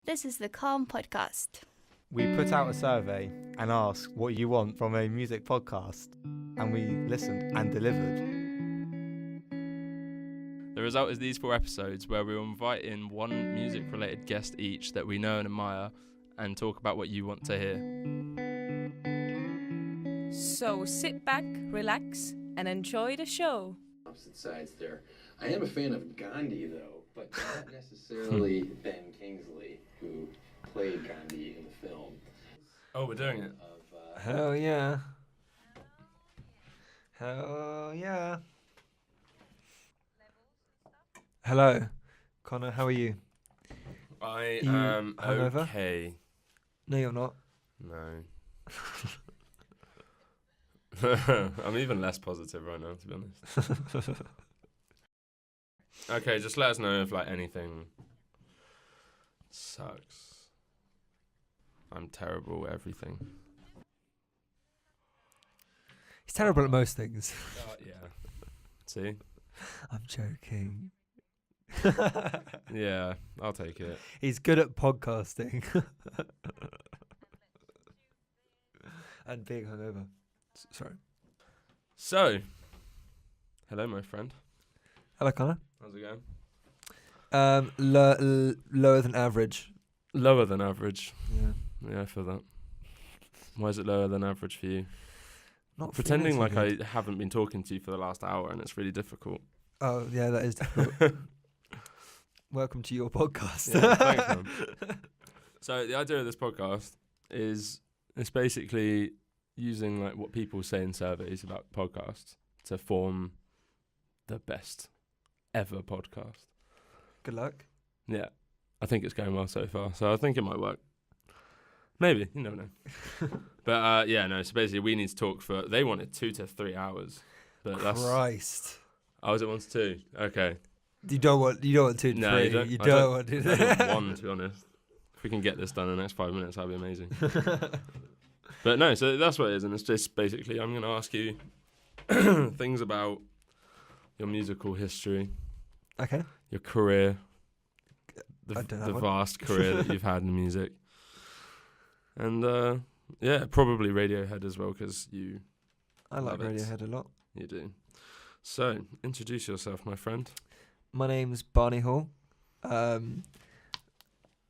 This is the Calm Podcast. We put out a survey and asked what you want from a music podcast, and we listened and delivered. The result is these 4 episodes where we will invite in one music-related guest each that we know and admire and talk about what you want to hear. So sit back, relax, and enjoy the show. Opposite sides there. I am a fan of Gandhi, though, but not necessarily Ben Kingsley, who played Gandhi in the film. Oh, we're doing it. Hell yeah. Hell yeah. Hello, Connor, how are you? I You am hungover? okay. No, you're not. No. I'm even less positive right now, to be honest. Okay, just let us know if anything sucks. I'm terrible at everything. He's terrible at most things. Yeah. See? I'm joking. Yeah, I'll take it. He's good at podcasting. And being hungover. Sorry. So, hello, my friend. Hello, Connor. How's it going? Lower than average. Lower than average. Yeah. Yeah, I feel that. Why is it lower than average for you? Not Pretending feeling like so good. I haven't been talking to you for the last hour and it's really difficult. Oh, yeah, that is difficult. Welcome to your podcast. Yeah, thanks, man. So the idea of this podcast is it's basically using what people say in surveys about podcasts to form the best ever podcast. Good luck. Yeah, I think it's going well so far, so I think it might work. Maybe, you never know. But so basically we need to talk for, they wanted 2 to 3 hours. But Christ. Oh, was it 1 to 2? Okay. You don't want 2 to 3. No, you don't. You I don't want to do I that. want 1, to be honest. If we can get this done in the next 5 minutes, that'd be amazing. But no, so that's what it is, and it's just basically I'm going to ask you things about your musical history, Okay. your career, I don't have the one. vast career that you've had in music, and probably Radiohead as well, because you I like Love it. Radiohead a lot. do. So, introduce yourself, my friend. My name's Barney Hall.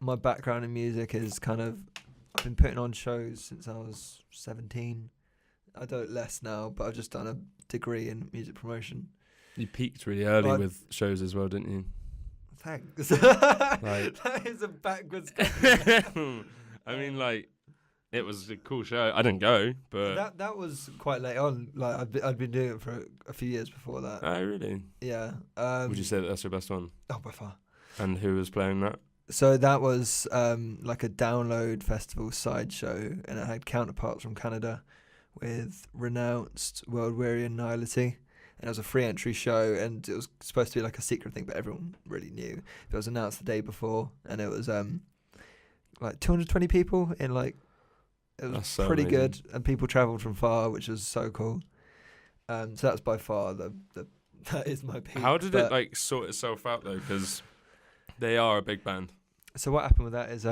My background in music is I've been putting on shows since I was 17. I do it less now, but I've just done a degree in music promotion. You peaked really early Like- with shows as well, didn't you? Thanks. Like- That is a backwards. I mean, it was a cool show. I didn't go, but That was quite late on. I'd been doing it for a few years before that. oh, really? Yeah. Would you say that that's your best one? Oh, by far. And who was playing that? So that was a download festival sideshow, and it had counterparts from Canada with Renounced, World Weary and Nihility. And it was a free entry show, and it was supposed to be a secret thing, but everyone really knew. It was announced the day before, and it was 220 people in it was That's so pretty amazing. good, and people travelled from far, which was so cool. So that's by far that is my peak. How did but- it sort itself out though? Because they are a big band. So what happened with that is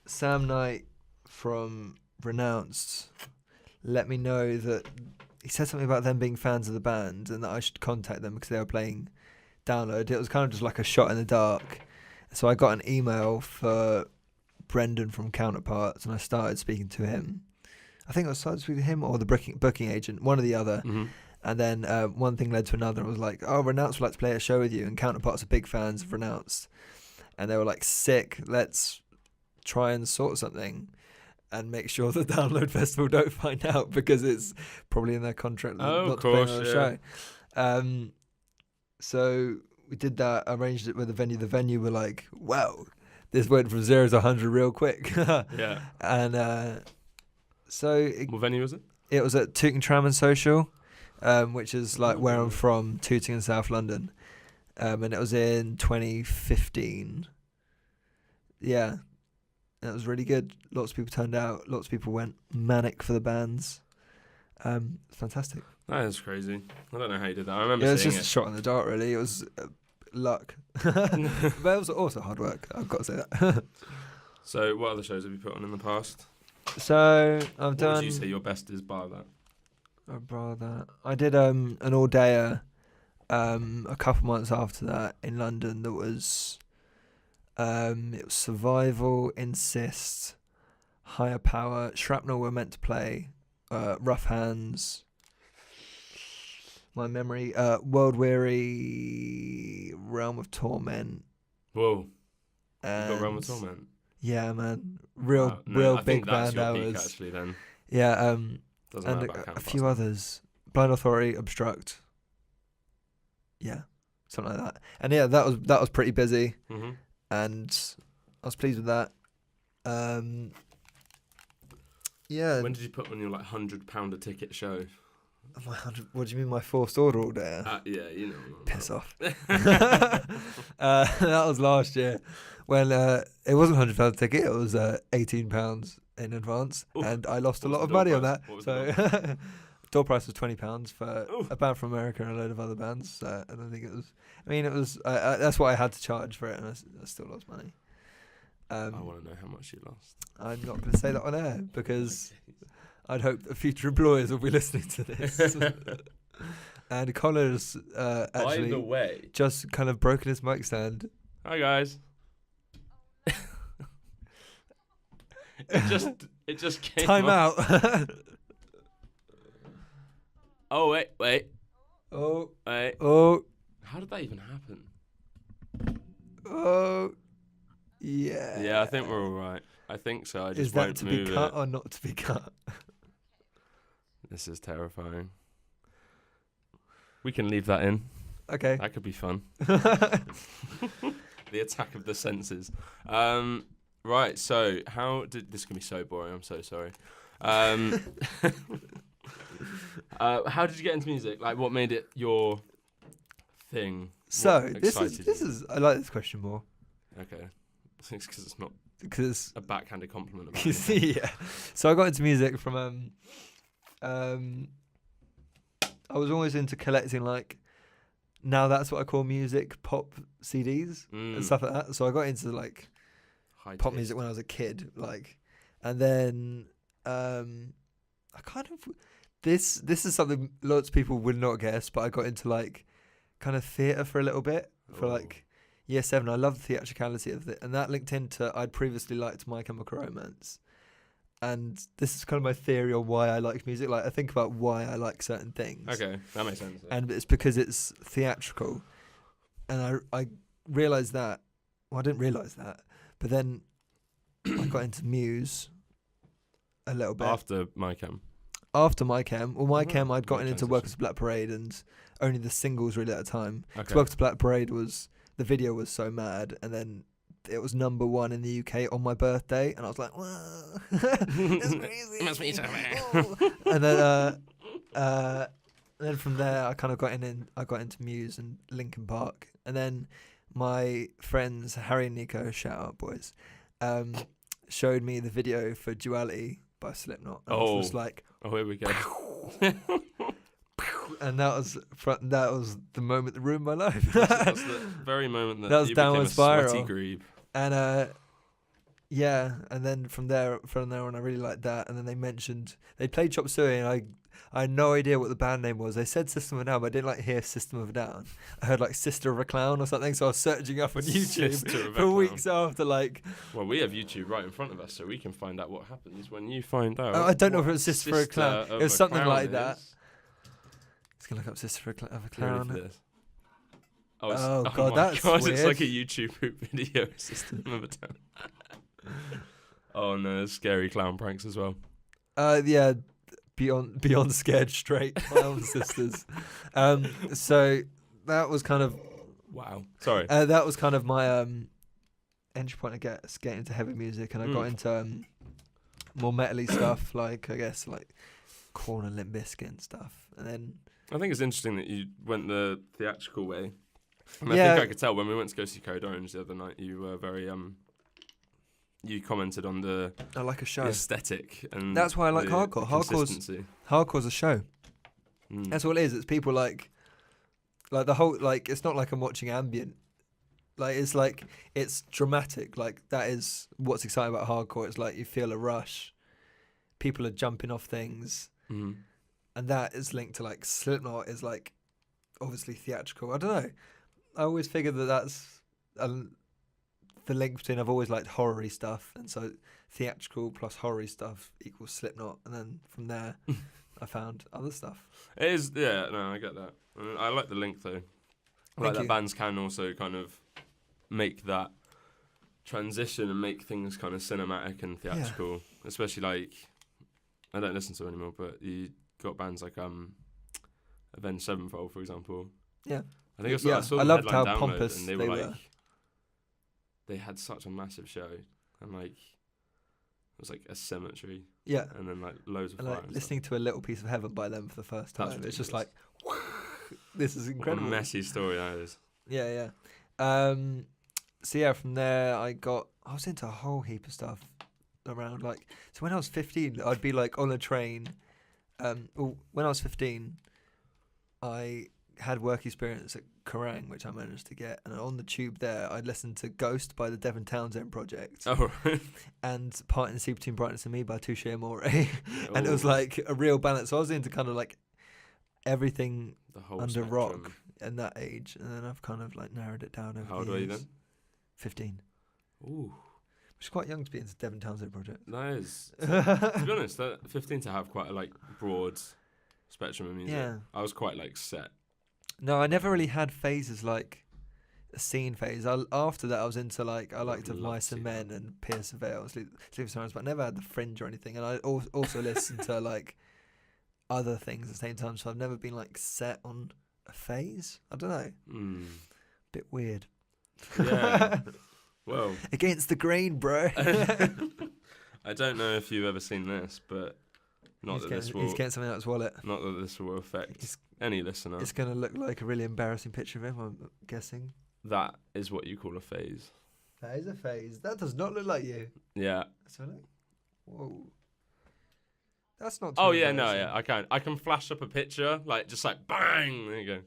Sam Knight from Renounced let me know that he said something about them being fans of the band and that I should contact them because they were playing Download. It was kind of just like a shot in the dark. So I got an email for Brendan from Counterparts and I started speaking to him. I think I started speaking to him or the booking agent, one or the other. Mm-hmm. And then one thing led to another. I was like, oh, Renounced would like to play a show with you. And Counterparts are big fans of Renounced. And they were like, sick, let's try and sort something and make sure the Download Festival don't find out because it's probably in their contract Oh, not of to play course, on a yeah. show. So we did that, arranged it with the venue. The venue were like, wow, this went from 0 to 100 real quick. Yeah. And so What venue was it? it was at Tooting Tram and Social, which is where I'm from, Tooting in South London. And it was in 2015. Yeah. And it was really good. Lots of people turned out. Lots of people went manic for the bands. It's fantastic. That is crazy. I don't know how you did that. I remember Yeah, it was seeing just a shot in the dark, really. It was luck. but it was also hard work. I've got to say that. So, what other shows have you put on in the past? So I've What done. would you say your best is bar that? I did an all-dayer a couple months after that in London. That was it was Survival, Insist, Higher Power, Shrapnel were meant to play, Rough Hands, my memory, World Weary, Realm of Torment. Whoa, you And got Realm of Torment. yeah, man, real Wow. No, real I think big that's band your peak, hours. actually. Then Yeah, doesn't and matter about a Camp few Bastard. others. Blind Authority, Obstruct. Yeah, something like that. And yeah, that was pretty busy, Mhm. and I was pleased with that. Yeah. When did you put on your like £100 a ticket show? What do you mean, my forced order all day? Yeah, you know. Piss off. That was last year when it wasn't £100 ticket. It was £18 in advance, Oof. and I lost a What was lot of the door money on price? that. What was So door price was £20 for Oof. a band from America and a load of other bands. So I don't think it was. I mean, it was. That's what I had to charge for it, and I still lost money. I want to know how much you lost. I'm not going to say that on air because I'd hope that future employers will be listening to this. And Connor's By the actually way, just kind of broken his mic stand. hi guys. It just came Time up. out. Oh wait. Oh, Wait. oh, How did that even happen? oh. Yeah. Yeah, I think we're all right. I think so. I just Is that won't to be move cut it. or not to be cut? This is terrifying. We can leave that in. Okay. That could be fun. The attack of the senses. Right. So how did this? Can be so boring. I'm so sorry. How did you get into music? Like, what made it your thing? So What this excited is you? I like this question more Okay. It's because it's not because a backhanded compliment about you anything. see, yeah. So I got into music from I was always into collecting like now that's what I call music pop CDs and stuff like that. So I got into like High pop taste. music when I was a kid, like, and then I kind of this is something lots of people would not guess, but I got into like kind of theatre for a little bit for Oh. like year 7. I loved the theatricality of it, and that linked into I'd previously liked My Chemical Romance, and this is kind of my theory on why I like music. Like I think about why I like certain things. Okay, that makes sense. And it's because it's theatrical, and I realised that. Well, I didn't realise that, but then I got into Muse a little bit After my cam. after My Chem. Well, My Oh, Chem I'd gotten great into transition. Workers Black Parade, and only the singles really at a time. Okay. Workers Black Parade was the video was so mad, and then it was #1 in the UK on my birthday, and I was like, "Whoa, that's crazy!" It must be so Whoa. And then from there, I kind of got into Muse and Linkin Park, and then my friends Harry and Nico, shout out boys, showed me the video for Duality by Slipknot. And I was just like, Oh, here we go. and that was the moment that ruined my life. That's the very moment that, That was you became downward a sweaty spiral. grebe. And yeah, and then from there on, I really liked that. And then they played Chop Suey, and I had no idea what the band name was. They said System of a Down, but I didn't like hear System of a Down. I heard like Sister of a Clown or something, so I was searching up on YouTube Sister of a for Clown. weeks after. Like, Well, we have YouTube right in front of us, so we can find out what happens when you find out. I don't know if what it was Sister of a Clown. Sister It of was a something Clown like that. is. Let's go look up Sister of a Get ready for Clown. this. Oh, it's, Oh, oh God, my that's God, it's weird. like a YouTube video system of a town. Oh no, there's scary clown pranks as well. Yeah, beyond scared straight. My own sisters. So that was kind of Wow. Sorry. that was kind of my entry point, I guess, getting into heavy music, and I got into more metally stuff, like I guess like Korn and Limp Bizkit and stuff, and then I think it's interesting that you went the theatrical way. And Yeah. I think I could tell when we went to go see Code Orange the other night, you were very you commented on the I like a show. aesthetic, and That's why I like the hardcore. consistency. Hardcore's a show. Mm. That's all it is. It's people like the whole, like, it's not like I'm watching ambient Like it's dramatic. Like that is what's exciting about hardcore. It's like you feel a rush. People are jumping off things, Mhm. and that is linked to like Slipknot is like obviously theatrical. I don't know. I always figured that that's the link between. I've always liked horror-y stuff, and so theatrical plus horror-y stuff equals Slipknot, and then from there I found other stuff. It is, yeah, no, I get that. I like the link though. I like Thank that you. bands can also kind of make that transition and make things kind of cinematic and theatrical. Especially like, I don't listen to it anymore, but you got bands like Avenged Sevenfold, for example. Yeah. I think Yeah, I saw I them loved headline how Download, pompous and they they were were. like, they had such a massive show, and like, it was like a cemetery, Yeah. and then like loads of And fire. like and listening to A Little Piece of Heaven by them for the first That's time. It's just like, ridiculous. this is What a incredible. messy story that is. Yeah. So yeah, from there I was into a whole heap of stuff around like. So when I was 15, I'd be like on a train. When I was 15, I had work experience at Kerrang, which I managed to get, and on the tube there, I'd listened to Ghost by the Devon Townsend Project, Oh, right. and Part in the Sea Between Brightness and Me by Touche Amore, and it was Oh, like a real balance. So I was into kind of like everything the whole under spectrum. rock in that age, and then I've kind of like narrowed it down over How old the were you years. then? 15, Ooh, which is quite young to be into Devon Townsend Project. that is. To be honest, 15 to have quite a like broad spectrum of music. Yeah. I was quite like set. No, I never really had phases like a scene phase. After that, I was into like I liked would Of love Mice to and see Men and Pierce the Veil, Sleeping Silence, but I never had the Fringe or anything. And I also listened to like other things at the same time. So I've never been like set on a phase. I don't know. Mm. Bit weird. Yeah. Well, Against the grain, bro. I don't know if you've ever seen this, but not that this will. He's getting something out of his wallet. Not that this will affect It's- any listener. It's going to look like a really embarrassing picture of him, I'm guessing. That is what you call a phase. That is a phase. That does not look like you. Yeah. Let's have a look. Whoa. That's not too Oh yeah, no, embarrassing. yeah. I can flash up a picture, like just like bang. There you go.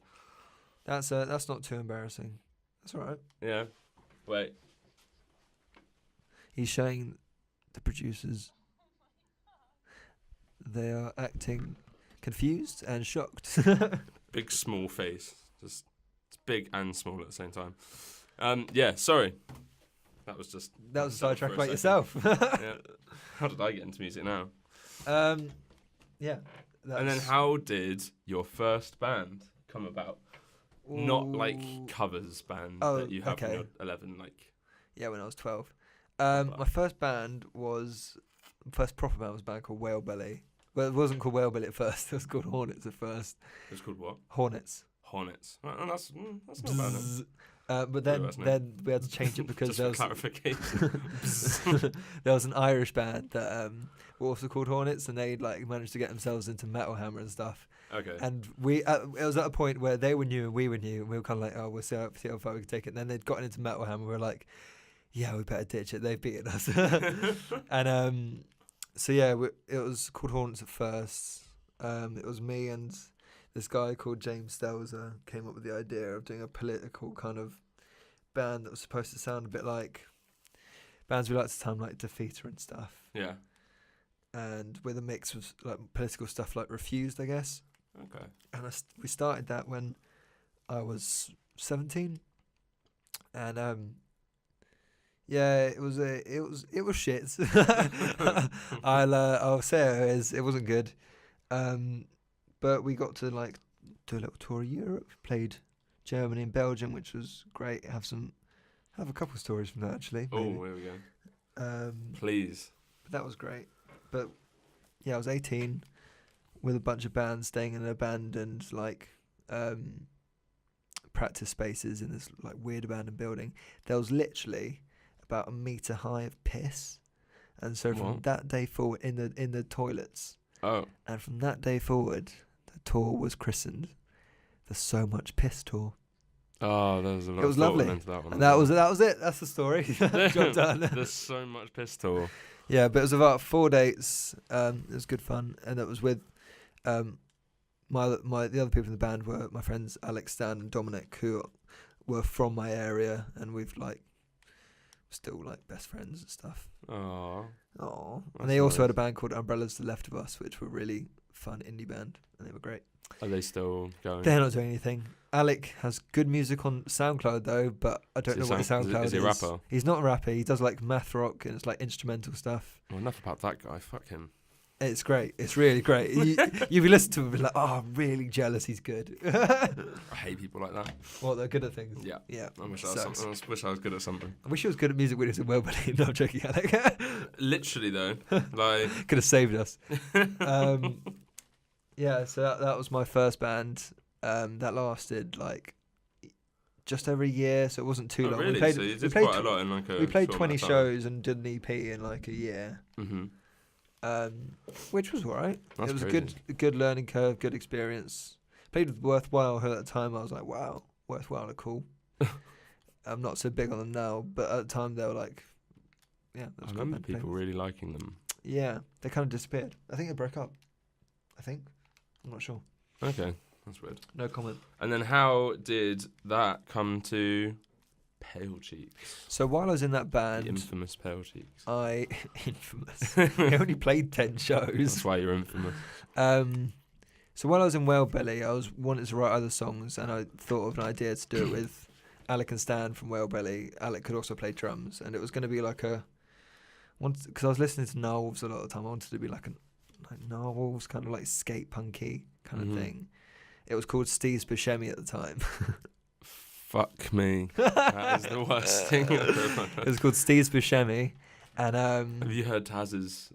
That's not too embarrassing. That's all right. Yeah. Wait. He's showing the producers. They are acting confused and shocked. Big small face. Just it's big and small at the same time. Yeah. Sorry. That was just. That was a myself sidetrack for about a yourself. Yeah. How did I get into music now? Yeah. And then how did your first band come about? Not like Ooh. covers band Oh, that you have when okay. you're 11. Like Yeah, when I was 12. Proper. My first proper band was a band called Whale Belly. Well, it wasn't called Whale Belly at first. It was called Hornets at first. it's called what? Hornets. Hornets. Well, that's not bad. Then. Bzzz. But Really, wasn't it? then we had to change it because Just there for was clarification. there was an Irish band that were also called Hornets, and they like managed to get themselves into Metal Hammer and stuff. Okay. And it was at a point where they were new and we were new, and we were kind of like, oh, we'll see how far we can take it. And then they'd gotten into Metal Hammer. We were like, yeah, we better ditch it. They've beaten us. And so yeah, it was called Hornets at first. It was me and this guy called James Stelzer came up with the idea of doing a political kind of band that was supposed to sound a bit like bands we like to sound like Defeater and stuff, Yeah. and with a mix of like political stuff like Refused, I guess. Okay. And we started that when I was 17, and yeah, it was shit. I'll say it wasn't good, but we got to like do a little tour of Europe, played Germany and Belgium, which was great. Have a couple of stories from that actually. Oh, maybe. here we go. But Please. that was great. But yeah, I was 18 with a bunch of bands staying in abandoned like practice spaces in this like weird abandoned building. There was literally about a meter high of piss, and so from What? that day forward in the toilets, Oh. and from that day forward, the tour was christened the So Much Piss Tour. Oh, there was a lot. It was of thought lovely. went into that one. And that was it. That's the story. Job done. There's so much pistol. Yeah, but it was about 4 dates. It was good fun, and it was with the other people in the band were my friends Alex, Stan, and Dominic, who were from my area, and we've like still like best friends and stuff. Oh, Oh, That's and they also nice. had a band called Umbrellas to the Left of Us, which were really fun indie band, and they were great. are they still going? They're not doing anything. Alec has good music on SoundCloud though, but I don't know what his SoundCloud is. Is he a rapper? He's not a rapper. He does like math rock and it's like instrumental stuff. Well, enough about that guy. Fuck him. It's great. It's really great. You be listening to him and be like, oh, I'm really jealous he's good. I hate people like that. Well, they're good at things. Yeah. Yeah. I wish Sucks. I was good at something. I wish he was good at music when he was in Wellbeing. No, I'm joking, Alec. Literally though, like Could have saved us. Yeah, so that was my first band. That lasted like just over a year, so it wasn't too long. Really? So you did quite a lot in like a. We played short 20 amount of time. shows and did an EP in like a year, Mhm. which was alright. That's It was crazy. a good learning curve, good experience. Played with Worthwhile, who at the time I was like, wow, Worthwhile are cool. I'm not so big on them now, but at the time they were like, yeah. That I was a good remember band to play people with. really liking them. Yeah, they kind of disappeared. I think they broke up. I'm not sure. Okay, that's weird. No comment. And then how did that come to Pale Cheeks? So while I was in that The band, infamous Pale Cheeks. I infamous. I only played 10 shows. That's why you're infamous. So while I was in Whalebelly, I was wanted to write other songs, and I thought of an idea to do it with Alec and Stan from Whalebelly. Alec could also play drums, and it was going to be like because I was listening to Narwhals a lot of the time. I wanted to be like Narwhals, kind of like skate punky kind of thing. It was called Steve's Buscemi at the time. Fuck me. That is the worst thing I've ever heard. It was called Steve's Buscemi, and Have you heard Taz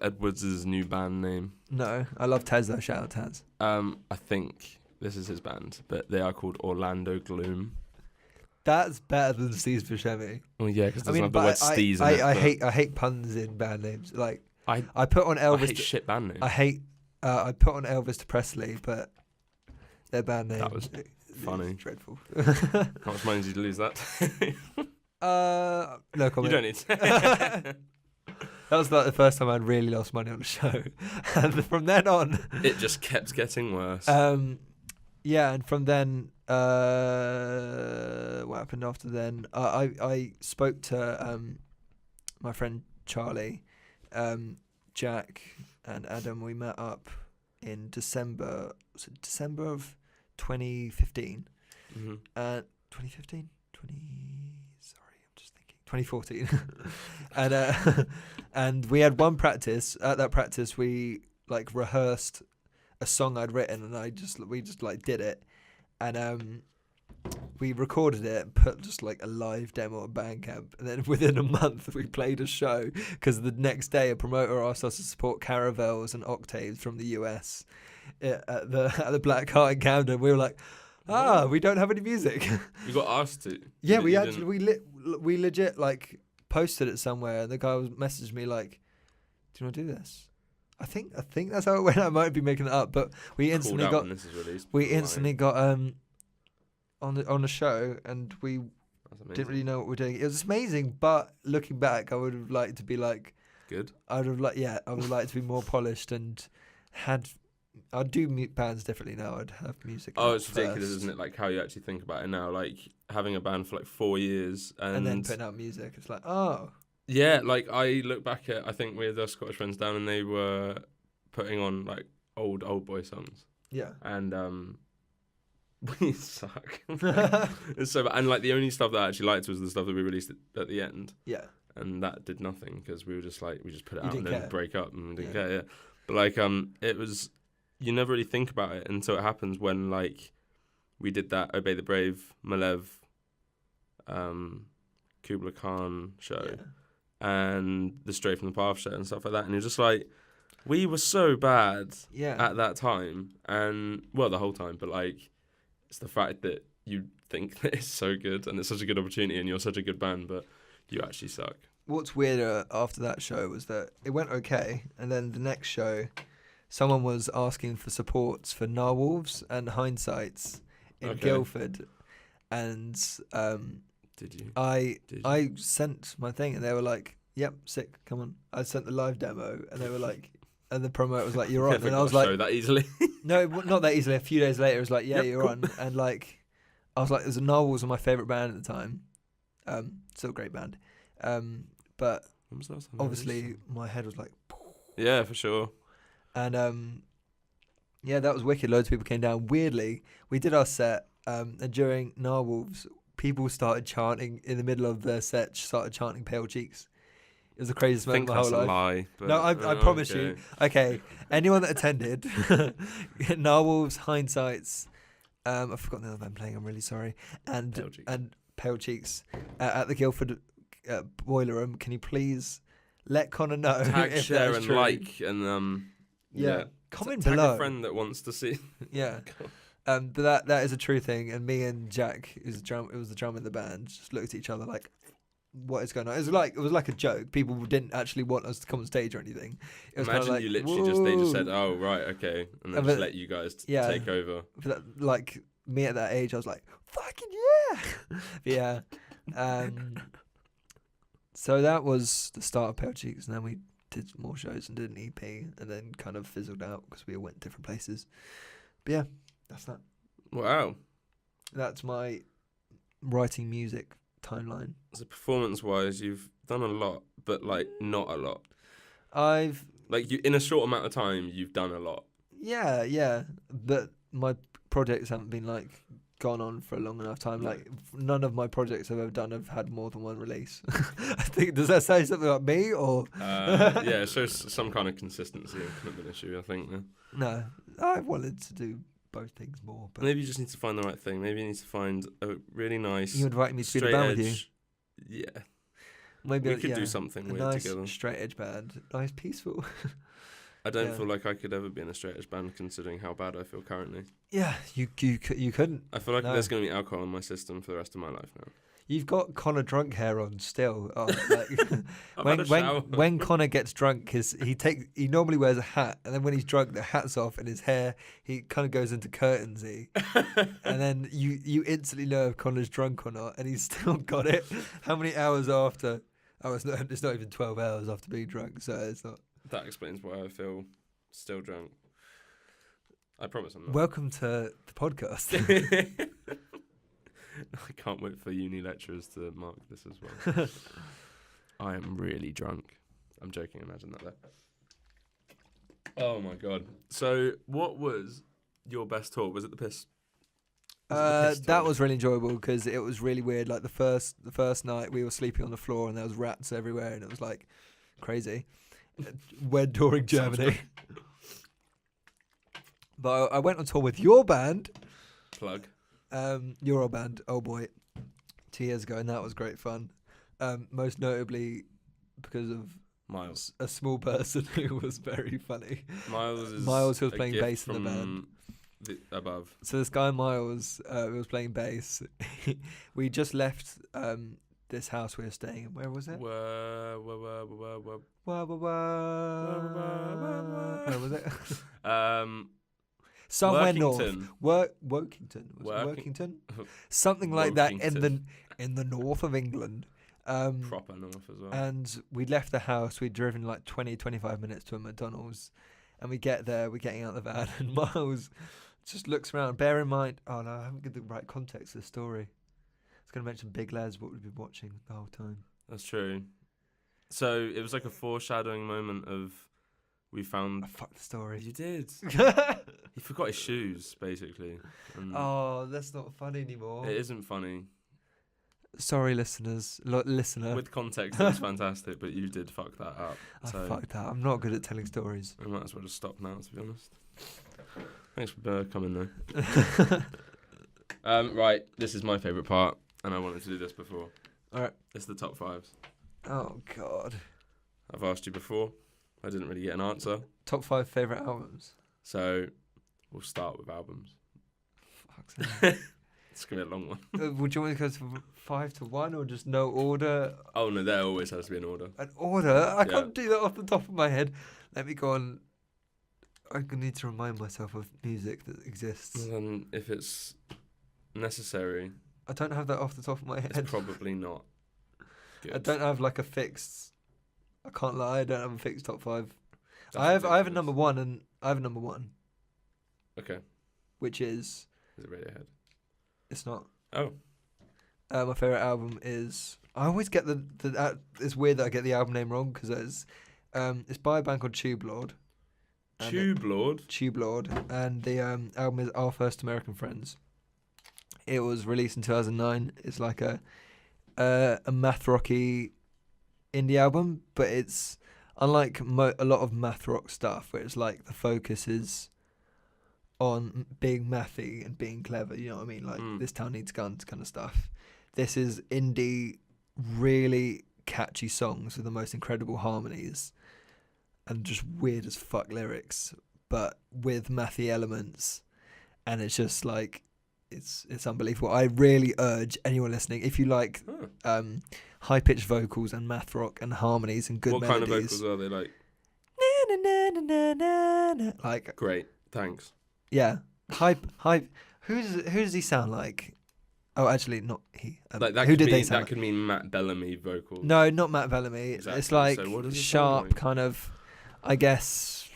Edwards' new band name? no, I love Taz though. Shout out Taz. I think this is his band, but they are called Orlando Gloom. That's better than Steve's Buscemi. Well, yeah, because I there's mean, not the word but steez in it. I hate puns in band names. Like I I put on I Elvis. hate shit band names. I put on Elvis to Presley, but their band name. That was funny. Dreadful. How much money did you lose that? No You comment. don't need to. That was like the first time I'd really lost money on a show, and from then on, It just kept getting worse. yeah, and from then, what happened after then? I spoke to my friend Charlie, Jack, and Adam. We met up in December. Was it December of 2015? Mhm. 2015? Sorry, I'm just thinking. 2014. And and we had one practice. At that practice, we like rehearsed a song I'd written, and we just like did it, and we recorded it and put just like a live demo on Bandcamp, and then within a month we played a show because the next day a promoter asked us to support Caravels and Octaves from the US at the Black Heart in Camden. We were like, we don't have any music. You got asked to. Yeah, You we didn't- actually we legit like posted it somewhere, and the guy messaged me like, "Do you want to do this?" I think that's how it went. I might be making it up, but we called instantly out got when this is released. we Lying. instantly got on the show, and we That's amazing. didn't really know what we were doing. It was amazing, but looking back, I would have liked to be like, Good. I would have liked to be more polished and I'd do bands differently now. I'd have music. Oh, out it's ridiculous, first, isn't it? Like how you actually think about it now. Like having a band for like 4 years and then putting out music. It's like, oh, yeah, like I look back at, I think we had our Scottish friends down and they were putting on like old boy songs, yeah. and we suck. It's so bad. And like the only stuff that I actually liked was the stuff that we released at the end, Yeah. and that did nothing because we were just like, we just put it You out and didn't then care. break up and we didn't Yeah. care. Yeah, but like it was, you never really think about it until it happens when like we did that Obey the Brave, Malev, Kubla Khan show. Yeah. And the Stray from the Path show and stuff like that, and you're just like, we were so bad Yeah. at that time, and well, the whole time, but like, it's the fact that you think that it's so good and it's such a good opportunity and you're such a good band, but you actually suck. What's weirder after that show was that it went okay, and then the next show, someone was asking for supports for Narwhals and Hindsights in Okay. Guildford, and Did you? I sent my thing, and they were like, "Yep, sick, come on." I sent the live demo, and they were like, and the promoter was like, "You're on," Never and I got was a like, show that easily. "No, not that easily." A few days later, it was like, "Yeah, Yep, you're cool. on," and like, I was like, the Narwhals were my favourite band at the time. Still a great band. But When was the last time I obviously listened? my head was like, Yeah, for sure. and yeah, that was wicked. Loads of people came down. Weirdly, we did our set, and during Narwhals, people started chanting in the middle of their set. Started chanting "Pale Cheeks." It was the craziest I moment think of my that's whole a life. lie. But, No, I promise you. Okay, anyone that attended Narwhals, Hindsights, I've forgotten the other band playing. I'm really sorry. And Pale Cheeks. and Pale Cheeks at the Guildford Boiler Room. Can you please let Connor know Tag, if share, that is and true? like, and Yeah. Comment tag below. a friend that wants to see. Yeah. But that is a true thing. And me and Jack, it was the drummer in the band, just looked at each other like, what is going on? It was like a joke. People didn't actually want us to come on stage or anything. It was Imagine kinda like, you literally they just said, "Whoa." "Oh right, okay," and then But- just let you guys yeah. take over. But like me at that age, I was like, fucking yeah. But yeah. So that was the start of Pale Cheeks, and then we did more shows and did an EP, and then kind of fizzled out because we all went different places. But yeah, that's that. Wow. That's my writing music timeline. So performance-wise, you've done a lot, but like not a lot. I've Like you, in a short amount of time, you've done a lot. yeah, but my projects haven't been like gone on for a long enough time. Like none of my projects I've ever done have had more than one release. I think, does that say something about me or? Yeah, it shows some kind of consistency and kind of an issue, I think. Yeah. No, I wanted to do both things more. But Maybe you just need to find the right thing. Maybe you need to find a really nice. you invited me to be in a straight band with you. edge. Yeah, Maybe we could yeah, do something a weird nice together. straight edge band, nice peaceful. I don't yeah. feel like I could ever be in a straight edge band, considering how bad I feel currently. Yeah, you couldn't. I feel like No. there's going to be alcohol in my system for the rest of my life now. You've got Connor drunk hair on still. Oh, like, I've had a shower. when Connor gets drunk, he normally wears a hat, and then when he's drunk, the hat's off, and his hair he kind of goes into curtainsy, and then you instantly know if Connor's drunk or not, and he's still got it. How many hours after? Oh, it's not even 12 hours after being drunk, so it's not. That explains why I feel still drunk. I promise I'm not. Welcome to the podcast. I can't wait for uni lecturers to mark this as well. I am really drunk. I'm joking, imagine that there. Oh my god. So, what was your best tour? Was it the piss? That was really enjoyable because it was really weird. Like the first night, we were sleeping on the floor and there was rats everywhere, and it was like crazy. When touring Germany, but I went on tour with your band, Plug. your old band, oh boy, 2 years ago, and that was great fun. Most notably because of Miles. a small person who was very funny. Miles is Miles, who was a playing gift bass in the from above. So this guy Miles, who was playing bass, we just left this house we were staying in. Where was it? Where was it? Somewhere north. Workington. Was it Workington? Something like that in the north of England. Proper north as well. And we left the house. We'd driven like 20-25 minutes to a McDonald's, and we get there. We're getting out of the van, and Miles just looks around. Bear in mind, oh no, I haven't given the right context of the story. I was going to mention Big Les, what we've been watching the whole time. That's true. So it was like a foreshadowing moment of we found. I fucked the story. You did. He forgot his shoes, basically. And Oh, that's not funny anymore. it isn't funny. Sorry, listeners. Listener. With context, it's fantastic, but you did fuck that up. I So fucked that. I'm not good at telling stories. I might as well just stop now, to be honest. Thanks for coming, though. Right, this is my favourite part, and I wanted to do this before. Alright. It's the top fives. Oh, God. I've asked you before. I didn't really get an answer. Top 5 favourite albums. So we'll start with albums. Fuck's sake. It's going to be a long one. Would you want to go to 5 to 1 or just no order? Oh, no, there always has to be an order. An order? I Yeah. can't do that off the top of my head. Let me go on. I need to remind myself of music that exists. And if it's necessary, I don't have that off the top of my head. it's probably not good. I don't have like a fixed. I can't lie. I don't have a fixed top 5. That's I have a ridiculous. number 1, and I have a number 1, Okay. which is Is it Radiohead? it's not. Oh. My favorite album is. I always get it's weird that I get the album name wrong because it's by a band called Tube Lord. Tube Lord? Tube Lord. And the album is Our First American Friends. It was released in 2009. It's like a math rocky indie album, but it's unlike a lot of math rock stuff where it's like the focus is on being mathy and being clever, you know what I mean? Like This Town Needs Guns kind of stuff. This is indie, really catchy songs with the most incredible harmonies and just weird as fuck lyrics, but with mathy elements, and it's just like it's unbelievable. I really urge anyone listening, if you like high pitched vocals and math rock and harmonies and good melodies. What kind of vocals are they like? Like great, thanks. Yeah, hype. Who does he sound like? Oh, actually, not he. Like that who did mean, they sound that like? could mean Matt Bellamy vocals. No, not Matt Bellamy. Exactly. It's like So what does it sharp, sound like? kind of. I guess.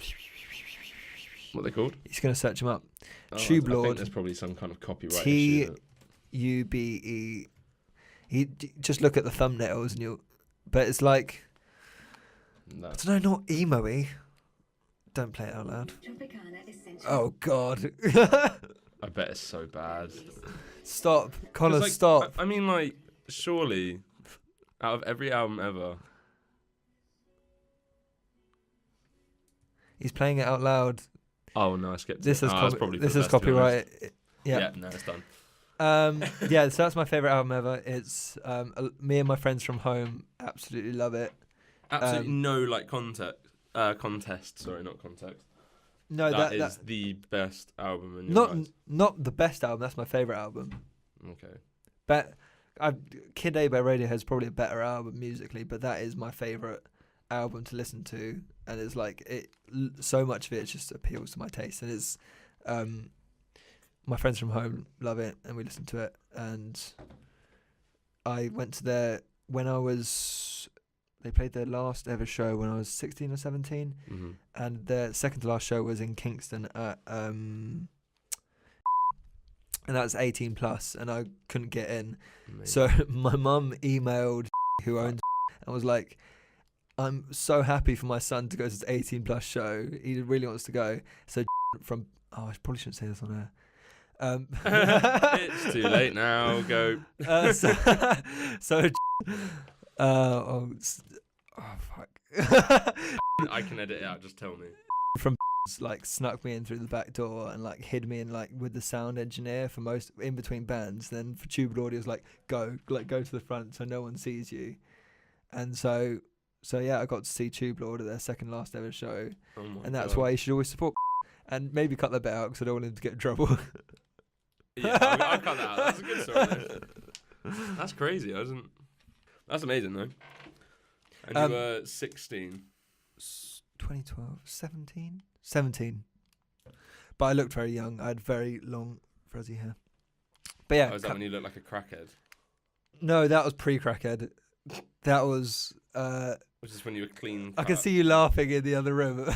What are they called? He's gonna search him up. Oh, Tube I think Lord. there's probably some kind of copyright issue. Tube. Just look at the thumbnails and you'll. But it's like. No. I don't know, not emo-y. Don't play it out loud. Oh God. I bet it's so bad. Stop, Connor. Like, stop. I mean, like, surely, out of every album ever. He's playing it out loud. Oh no, I skipped This it. is That's probably this for is the best, to be honest. copyright. Yeah. Yeah, no, it's done. Yeah, so that's my favorite album ever. It's me and my friends from home absolutely love it. Absolutely no like contest. Sorry, not context. No, that is the best album in your eyes. Not the best album. That's my favorite album. Okay. But Kid A by Radiohead is probably a better album musically, but that is my favorite album to listen to, and it's like so much of it just appeals to my taste, and it's my friends from home love it, and we listen to it, and I went to they played their last ever show when I was 16 or 17, and their second to last show was in Kingston at and that's 18 plus, and I couldn't get in. Amazing. So my mum emailed who owns and was like, I'm so happy for my son to go to this 18 plus show. He really wants to go. So from I probably shouldn't say this on air. It's too late now. Go. Oh fuck. I can edit it out. Just tell me. From like snuck me in through the back door and like hid me in like with the sound engineer for most in between bands. Then for Tube Lord, he was like, go to the front so no one sees you. And so yeah, I got to see Tube Lord at their second last ever show, and that's why you should always support. And maybe cut that bit out because I don't want him to get in trouble. Yeah, I'll cut that out. That's a good story. That's crazy. That's amazing though. And you were 16. 2012, 17. But I looked very young. I had very long frizzy hair. But yeah. Oh, is that when you look like a crackhead? No, that was pre-crackhead. That was. Which is when you were clean. I can see you laughing in the other room.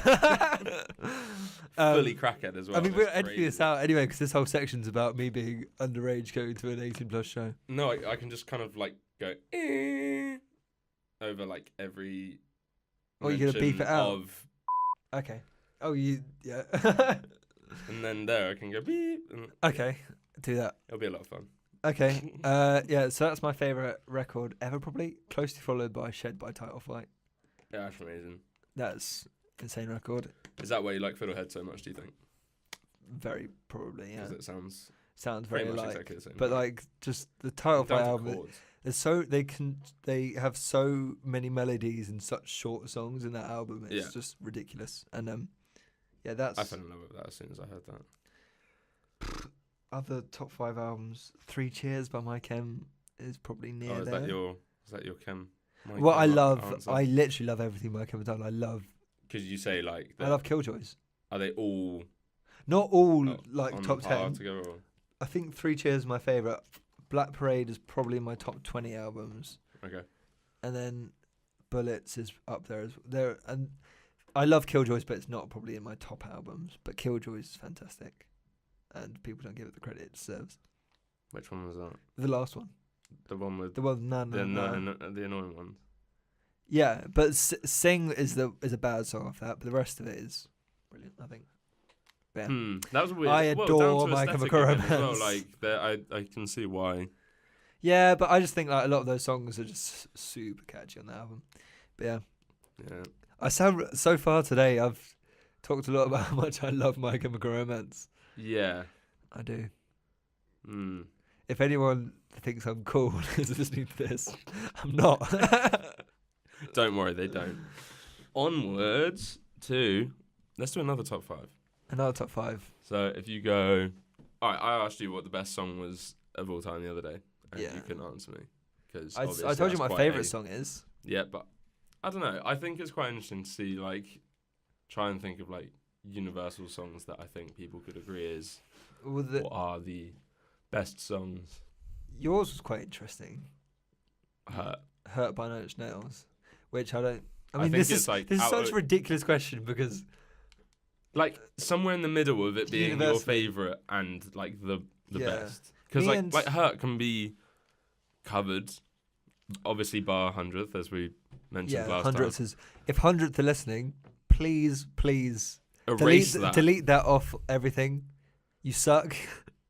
Fully crackhead as well. I mean, we're editing this out anyway because this whole section's about me being underage going to an 18 plus show. No, I can just kind of like go over like every. Oh, you're gonna beep it out. Okay. Oh, yeah. And then there I can go beep. Okay, do that. It'll be a lot of fun. Okay. Yeah. So that's my favorite record ever, probably closely followed by Shed by Title Fight. Yeah, that's amazing. That's insane record. Is that why you like Fiddlehead so much? Do you think? Very probably, yeah. Because it sounds very much like, exactly the same. but like just the Title Fight album. They have so many melodies and such short songs in that album. It's just ridiculous. And yeah, that's. I fell in love with that as soon as I heard that. Other top 5 albums, 3 Cheers by My Chem is probably near there. Is that your Chem? Well, I literally love everything by Chem. I love. Because you say like. I love Killjoys. Are they all? Not all like top 10. Together, or? I think 3 Cheers is my favorite. Black Parade is probably my top 20 albums. Okay. And then Bullets is up there as there, and I love Killjoys, but it's not probably in my top albums. But Killjoys is fantastic, and people don't give it the credit it deserves. Which one was that? The last one. The one with The one, no. the annoying ones. Yeah, but Sing is a bad song off that, but the rest of it is brilliant, I think. But yeah. That was weird. I adore My Chemical Romance. Well, Romance. like, I can see why. Yeah, but I just think like a lot of those songs are just super catchy on the album. But yeah, Yeah. I sound so far today. I've talked a lot about how much I love My Chemical Romance. Yeah. I do. Mm. If anyone thinks I'm cool is listening to this, I'm not. Don't worry, they don't. Onwards to, let's do another top 5. Another top 5. So if you go, all right, I asked you what the best song was of all time the other day, and Yeah. you couldn't answer me because I told you my favourite song is. Yeah, but I don't know. I think it's quite interesting to see, like, try and think of like universal songs that I think people could agree is what are the best songs. Yours was quite interesting. Hurt by Nine Inch Nails, which I don't. I mean, think this it's is like this is out such of- a ridiculous question because Like somewhere in the middle of it being your Universally. favourite and like the Yeah. best. Because Me like and- like Hurt can be covered, obviously bar 100th as we mentioned last time. hundredths is. If hundredth are listening, please Erase that. delete that off everything. You suck.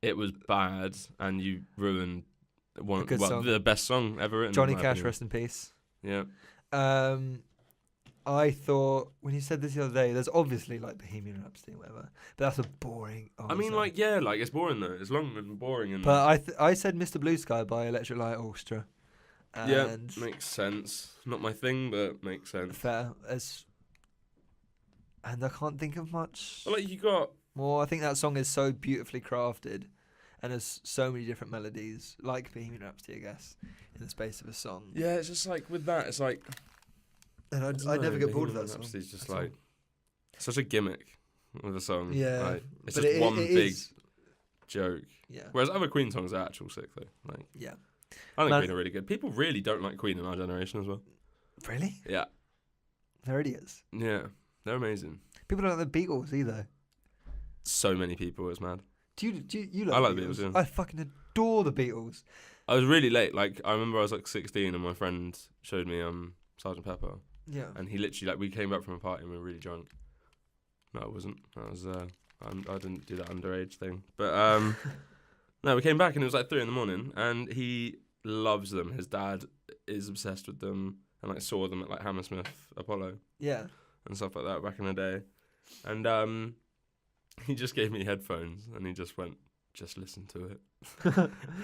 It was bad, and you ruined one good song. the best song ever written. Johnny in my Cash, opinion. rest in peace. Yeah. I thought when you said this the other day, there's obviously like Bohemian Rhapsody, or whatever, but that's a boring. I mean, answer. like, yeah, like it's boring though. It's long and boring, and But I said Mr. Blue Sky by Electric Light Orchestra. yeah, And makes sense. Not my thing, but makes sense. fair and I can't think of much Well, like you got more. I think that song is so beautifully crafted, and there's so many different melodies, like Bohemian Rhapsody, I guess, in the space of a song. yeah. It's just like with that, it's like And I never get bored of that song. It's just That like song. such a gimmick with a song. Yeah, like, it's but just one it big is- joke. Yeah, Whereas other Queen songs are actual sick though. Like yeah. I think Man- Queen are really good. People really don't like Queen in our generation as well. Really? Yeah, They're idiots. yeah, they're amazing. People don't like the Beatles either. So many people, it's mad. Do you like I like the the Beatles? Beatles, yeah. I fucking adore the Beatles. I was really late. Like I remember I was like 16 and my friend showed me Sgt. Pepper, Yeah. and he literally like we came back from a party and we were really drunk. No, I wasn't. I was I didn't do that underage thing. But no, we came back and it was like 3 a.m. and he loves them. His dad is obsessed with them and like saw them at like Hammersmith Apollo Yeah. and stuff like that back in the day. And he just gave me headphones and he just went, just listen to it.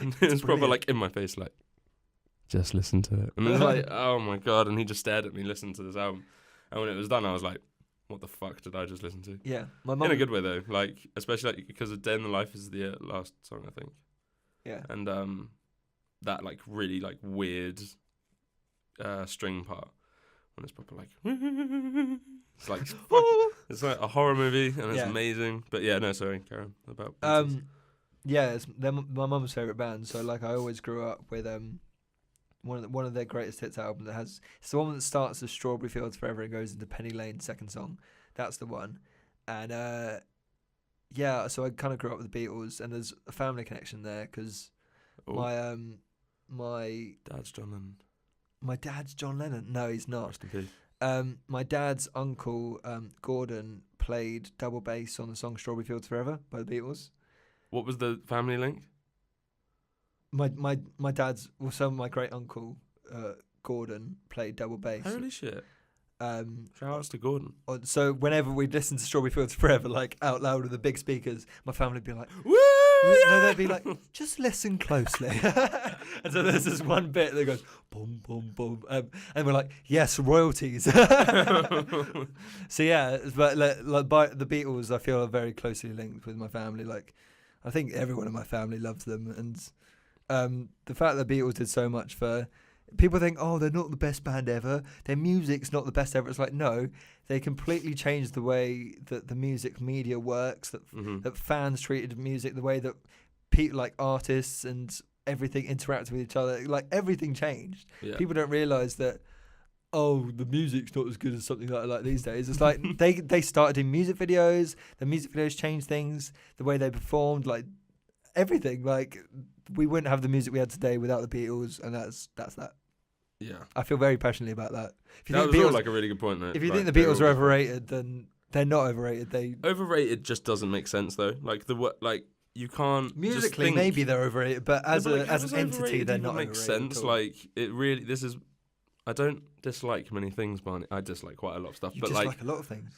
And it was proper brilliant. like in my face, like, just listen to it. And it was like, oh my God. And he just stared at me, listened to this album. And when it was done, I was like, what the fuck did I just listen to? Yeah. My In mum. a good way though, like especially like because a Day in the Life is the last song I think, Yeah. and that like really like weird string part when it's proper like it's like it's like a horror movie and it's Yeah. amazing. But yeah, no, sorry, Karen about Yeah, they're my mum's favorite band. So like, I always grew up with one of their greatest hits albums that has. It's the one that starts as Strawberry Fields Forever and goes into Penny Lane's second song. That's the one, and yeah. So I kind of grew up with the Beatles, and there's a family connection there because my Dad's John Lennon. my dad's John Lennon. No, he's not. Rest in peace. My dad's uncle Gordon played double bass on the song Strawberry Fields Forever by the Beatles. What was the family link? My dad's also my great uncle Gordon played double bass. Holy shit! Shout outs to Gordon. So whenever we'd listen to Strawberry Fields Forever, like out loud with the big speakers, my family would be like, Woo! no, they'd be like, just listen closely. And so there's this one bit that goes boom, boom, boom, and we're like, yes, royalties. So yeah, but like by the Beatles, I feel are very closely linked with my family. Like, I think everyone in my family loves them, and the fact that Beatles did so much for. People think, oh, they're not the best band ever. Their music's not the best ever. It's like, no, they completely changed the way that the music media works, that that fans treated music, the way that people, like artists and everything interacted with each other. Like, everything changed. Yeah. People don't realise that, oh, the music's not as good as something like these days. It's like they started in music videos. The music videos changed things, the way they performed, like everything. Like, we wouldn't have the music we had today without the Beatles, and that's that. Yeah. I feel very passionately about that. If you That think was Beatles, all like a really good point. if you think the Beatles are overrated, then they're not overrated. Overrated just doesn't make sense though. Like you can't just Musically, think, maybe they're overrated, but as No, but, like, how as does an entity, overrated they're even not make overrated sense. at all. Like it really. This is. I don't dislike many things, Barney. I dislike quite a lot of stuff. You but dislike like a lot of things.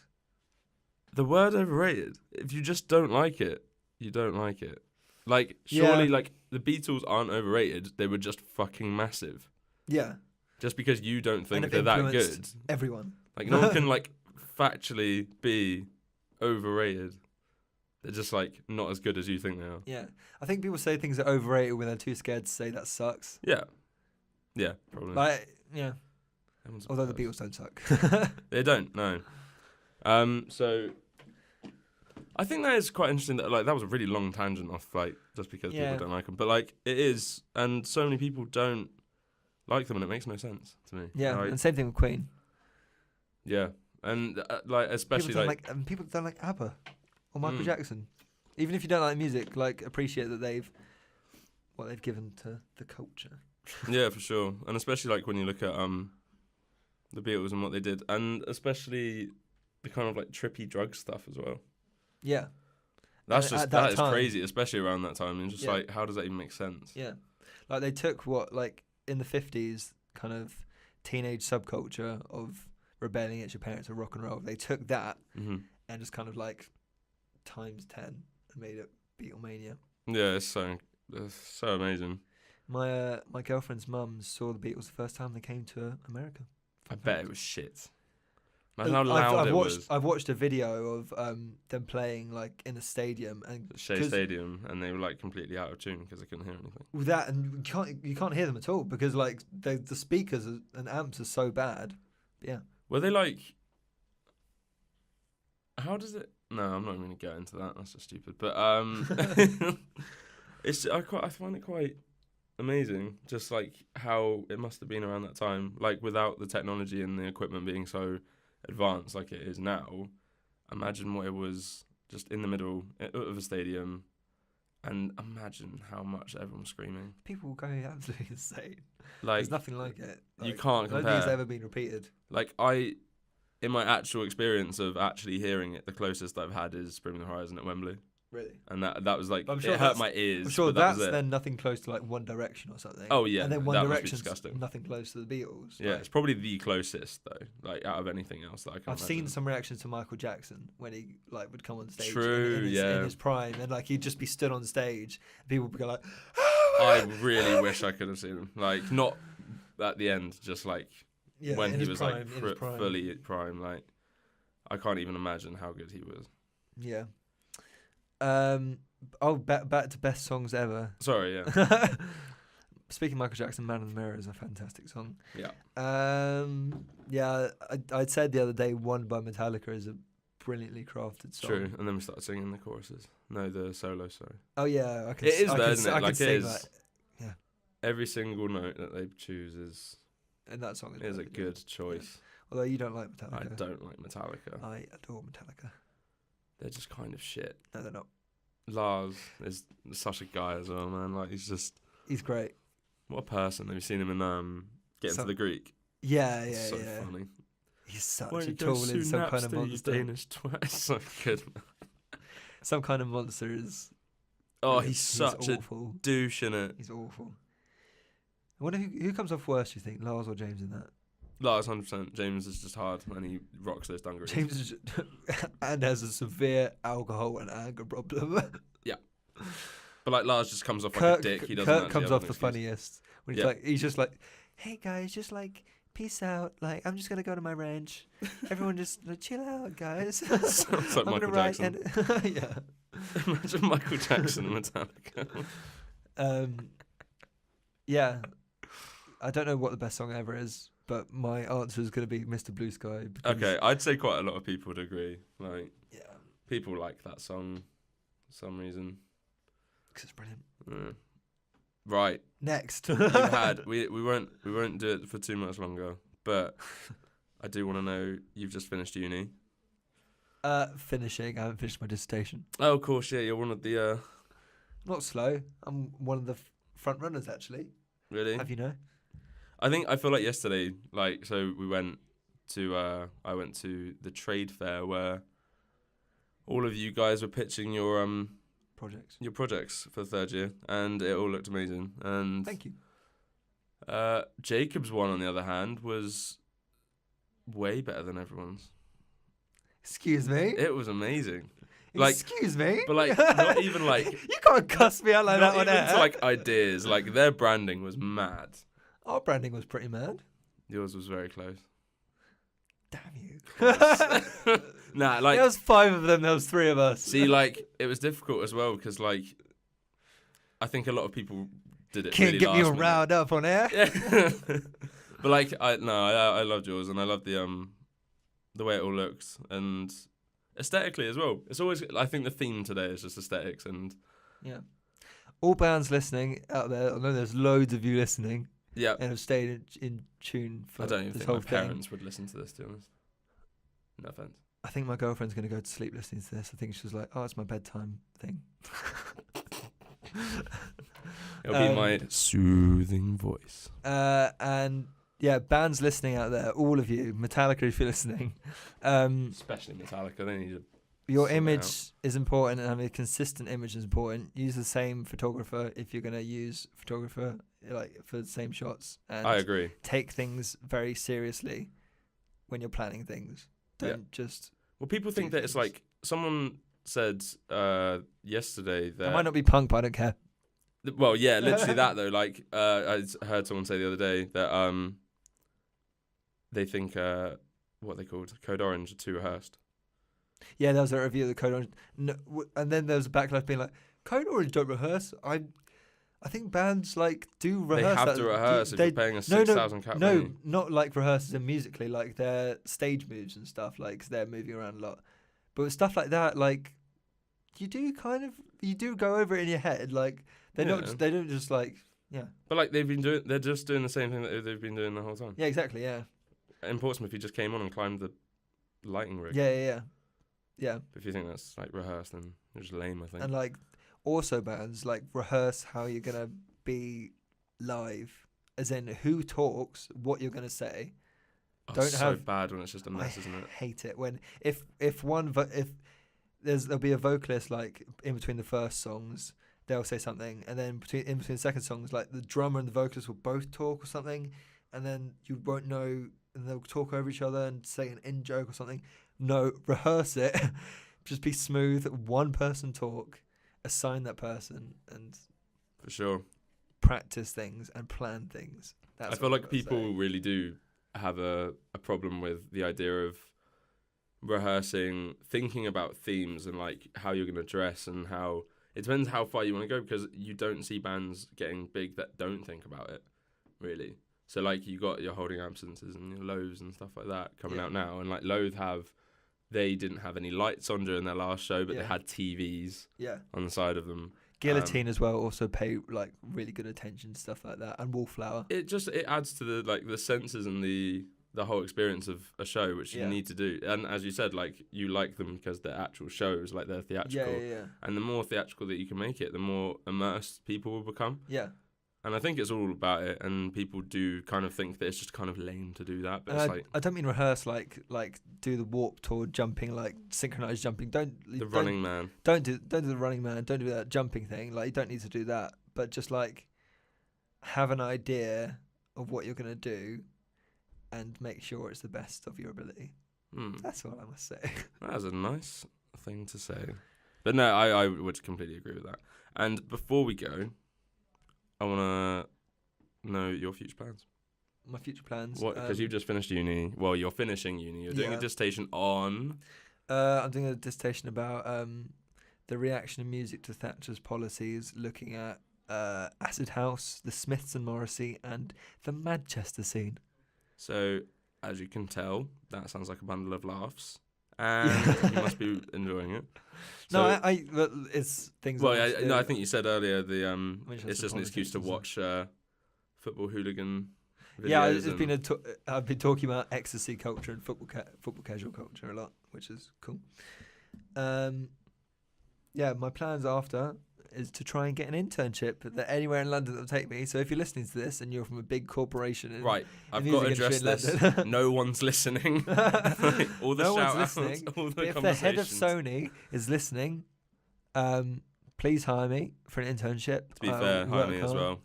the word overrated. If you just don't like it, you don't like it. Like surely, Yeah. like the Beatles aren't overrated. They were just fucking massive. Yeah, Just because you don't think have they're that good, influenced everyone. like no one can like factually be overrated. They're just like not as good as you think they are. Yeah, I think people say things are overrated when they're too scared to say that sucks. Yeah, yeah, probably. Like, yeah. Everyone's Although the obsessed. Beatles don't suck. They don't, no. So I think that is quite interesting. That like that was a really long tangent off, like just because Yeah. people don't like them. But like it is, and so many people don't like them, and it makes no sense to me. Yeah, Like, and same thing with Queen. yeah, and like especially People don't like ABBA or Michael Mm. Jackson. Even if you don't like music, like appreciate that what they've given to the culture. yeah, for sure, and especially like when you look at the Beatles and what they did, and especially the kind of like trippy drug stuff as well. Yeah, That's At just that that is time. crazy, especially around that time. And just Yeah. like, how does that even make sense? yeah. Like they took what like in the 50s kind of teenage subculture of rebelling against your parents and rock and roll. They took that hmm and just kind of like times 10 and made it Beatlemania. Yeah, it's so amazing. My girlfriend's mum saw the Beatles the first time they came to America. I bet it was shit. Imagine how loud I've it watched, was. I've watched a video of them playing like in a stadium and At Shea 'cause Stadium, and they were like completely out of tune because they couldn't hear anything. with that, and you can't hear them at all because like the speakers and amps are so bad. But yeah, Were they like? How does it? No, I'm not even going to get into that. That's just stupid. But I find it quite amazing, just like how it must have been around that time, like without the technology and the equipment being so advanced like it is now. Imagine what it was just in the middle of a stadium, and imagine how much everyone was screaming. people go absolutely insane. Like There's nothing like it. you Like, can't I don't think it's compare. ever been repeated. Like in my actual experience of actually hearing it, the closest I've had is Bring Me the Horizon at Wembley, Really, and that was like I'm sure it hurt that's- my ears. I'm sure but that that's was it. then nothing close to like One Direction or something. Oh yeah, and then that One must be Direction's disgusting. nothing close to the Beatles. Yeah, Like, it's probably the closest though, like out of anything else that I can. I've seen imagine. some reactions to Michael Jackson when he like would come on stage True, in yeah. his prime, and like he'd just be stood on stage, and people would go like, I really wish I could have seen him. Like not at the end, just like yeah, when in he his was prime, like in his prime. fully prime. Like I can't even imagine how good he was. Yeah. Back to best songs ever. Sorry, yeah, Speaking of Michael Jackson, "Man in the Mirror" is a fantastic song. yeah. Yeah, I'd said the other day, "One" by Metallica is a brilliantly crafted song. True. And then we started singing the choruses. No, the solo. Sorry. Oh yeah, I can. It is I though, can, isn't it? I can Like it sing is. that, Every single note that they choose is and that song a perfect, yeah. good choice. Although you don't like I Metallica. don't like Metallica. I adore Metallica. They're just kind of shit. No, they're not. Lars is such a guy as well, man. Like he's just He's great. what a person. Have you seen him in Get Into So- the Greek? Yeah, yeah, so yeah. funny. He's such Why a you go tool in some kind of Napster, you monster. Danish twat. So good. Some kind of monster is. Oh, he's such a awful. douche in it. He's awful. I wonder who comes off worse, do you think, Lars or James in that? Lars, 100%. James is just hard and he rocks those dungarees. James is and has a severe alcohol and anger problem. But like Lars just comes off like Kirk, a dick. He doesn't Kirk actually comes have off an the excuse. funniest when Yeah. he's just like, "Hey guys, just like peace out. Like I'm just gonna go to my ranch. Everyone just like, chill out, guys. Sounds like I'm Michael gonna write Jackson. and yeah." Imagine Michael Jackson and Metallica. Yeah, I don't know what the best song ever is, but my answer is going to be "Mr. Blue Sky." because- Okay, I'd say quite a lot of people would agree. Like Yeah, people like that song for some reason. 'cause it's brilliant. Yeah. Right, Next, you had we won't do it for too much longer, but I do want to know you've just finished uni. finishing. I haven't finished my dissertation. Oh, of course, yeah, you're one of the Not slow. I'm one of the front runners, actually. Really? Have you know? I feel like yesterday, like, so we went to, I went to the trade fair where all of you guys were pitching your projects for the third year, and it all looked amazing. And Thank you. Jacob's one, on the other hand, was way better than everyone's. Excuse me? It was amazing. Like, excuse me? but like, not even like, You can't cuss me out like not that on even air. to like ideas. Like, their branding was mad. Our branding was pretty mad. Yours was very close. Damn you. Nah, like, there was 5 of them, there was 3 of us. see, like, it was difficult as well because, like, I think a lot of people did it. Can't really get me all last minute. riled up on air. Yeah. But like, I loved yours, and I loved the way it all looks, and aesthetically as well. It's always, I think the theme today is just aesthetics, and Yeah. All bands listening out there, I know there's loads of you listening yeah. and have stayed in tune for I don't even this think whole my thing. parents would listen to this, to be honest. No offense. I think my girlfriend's going to go to sleep listening to this. I think she's like, oh, it's my bedtime thing. It'll be my soothing voice. And yeah, bands listening out there, all of you, Metallica if you're listening, Especially Metallica, they need to your sort it image out. is important, and having a consistent image is important. Use the same photographer if you're going to use photographer, like for the same shots. And I agree. take things very seriously when you're planning things. Don't just... Well, people think that it's things. like, someone said yesterday that... It might not be punk, but I don't care. Well, yeah, literally that though. Like, I heard someone say the other day that they think what they called Code Orange are too rehearsed. Yeah, there was a review of the Code Orange. No, and then there was a backlash being like, Code Orange don't rehearse. I think bands like do rehearse. They have that. to rehearse if They- you're paying a no, 6,000 cap No, money. not like rehearsals and musically, like their stage moves and stuff, like 'cause they're moving around a lot. But with stuff like that, like you do go over it in your head, like they Yeah. don't just like But like they're just doing the same thing that they've been doing the whole time. yeah, exactly, yeah, In Portsmouth, you just came on and climbed the lighting rig. yeah. If you think that's like rehearsed, then you're just lame, I think. And like also bands like rehearse how you're gonna be live, as in who talks, what you're gonna say. Oh, don't it's so have- bad when it's just a mess, I isn't it? hate it when if there'll be a vocalist like in between the first songs, they'll say something, and then in between the second songs, like the drummer and the vocalist will both talk or something, and then you won't know, and they'll talk over each other and say an in joke or something. No, rehearse it. Just be smooth. One person talk, assign that person, and For sure. practice things and plan things. That's I feel what like I've gotta people say. really do have a problem with the idea of rehearsing, thinking about themes and like how you're going to dress, and how it depends how far you want to go, because you don't see bands getting big that don't think about it, really. So like you got your Holding Absences and your Loathes and stuff like that coming Yeah. out now, and like they didn't have any lights on during their last show, but they Yeah. had TVs Yeah. on the side of them. Guillotine as well also pay like really good attention to stuff like that, and Wallflower. It adds to the senses and the whole experience of a show, which Yeah. you need to do. And as you said, like you like them because they're actual shows, like they're theatrical. Yeah. And the more theatrical that you can make it, the more immersed people will become. Yeah. And I think it's all about it. And people do kind of think that it's just kind of lame to do that, but And it's like I don't mean rehearse like do the Warped Tour jumping, like synchronized jumping. the Running Man. Don't do the Running Man. Don't do that jumping thing. Like you don't need to do that. But just like have an idea of what you're gonna do, and make sure it's the best of your ability. That's all I must say. That's a nice thing to say. But no, I would completely agree with that. And before we go, I want to know your future plans. My future plans. What? Because you've just finished uni. Well, you're finishing uni. You're doing a Yeah. dissertation on... I'm doing a dissertation about the reaction of music to Thatcher's policies, looking at acid house, the Smiths and Morrissey, and the Manchester scene. So, as you can tell, that sounds like a bundle of laughs. And you must be enjoying it. No, So- but it's things. Well, that I think you said earlier Manchester it's just an excuse to politics, watch football hooligan videos. Yeah, it's and- been I've been talking about ecstasy culture and football casual culture a lot, which is cool. Yeah, my plans after is to try and get an internship that anywhere in London that will take me. So if you're listening to this and you're from a big corporation, Right, I've the got to music address industry in this. London. No one's listening. All the No one's shout-outs, listening, all the but if the head of conversations. Sony is listening, please hire me for an internship. To be fair, hire me as well.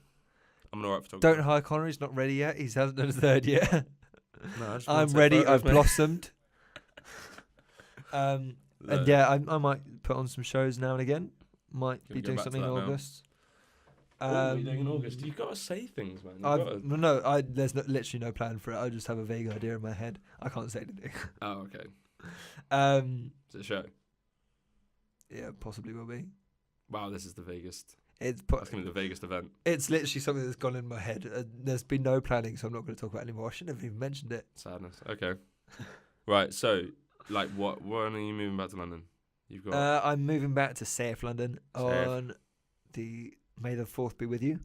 I'm an alright photographer. Don't hire Connor. He's not ready yet. He hasn't done his third yet. No, I just I'm want to take ready. photos, I've mate. blossomed. And Look, yeah, I might put on some shows now and again. Might Can be we go doing back to something in that now? August. what are you doing in August? You've got to say things, man. There's literally no plan for it. I just have a vague idea in my head. I can't say anything. Oh, okay. Is it a show? Yeah, possibly will be. Wow, this is the vaguest. It's That's going to be the vaguest event. It's literally something that's gone in my head. There's been no planning, so I'm not going to talk about it anymore. I shouldn't have even mentioned it. Sadness. Okay. Right, so, like, when are you moving back to London? You've got... I'm moving back to Safe London Safe. on the May the 4th be with you.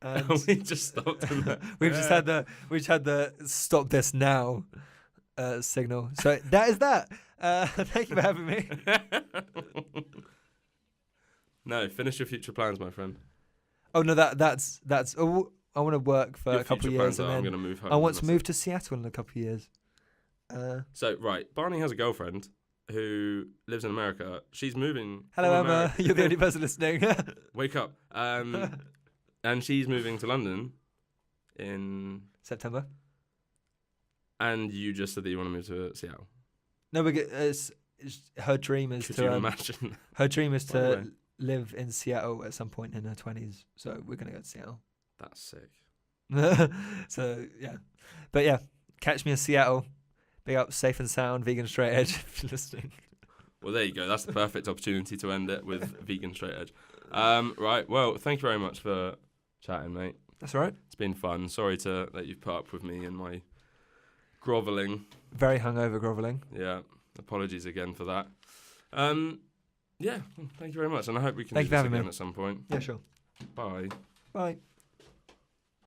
And we just stopped in that. we've just had the stop this now signal. So that is that. Thank you for having me. No, finish your future plans, my friend. Oh no, that's. Oh, I want to work for Your a couple of future years, plans are, I'm and going then to move home. I want to That's move it. to Seattle in a couple of years. So, right, Barney has a girlfriend who lives in America. She's moving. Hello, from Emma. America- You're the only person listening. Wake up. And she's moving to London in... September. And you just said that you want to move to Seattle. No, it's her dream is Could you to. imagine? Her dream is By the way. to live in Seattle at some point in her 20s. So we're gonna go to Seattle. That's sick. So yeah, but yeah, catch me in Seattle. Big up, safe and sound, vegan straight edge. If you're listening. Well, there you go. That's the perfect opportunity to end it with vegan straight edge. Right. Well, thank you very much for chatting, mate. That's all right. It's been fun. Sorry that you've put up with me and my grovelling. Very hungover groveling. Yeah. Apologies again for that. Yeah. Thank you very much, and I hope we can Thank do you this for having again me. at some point. Yeah, sure. Bye. Bye.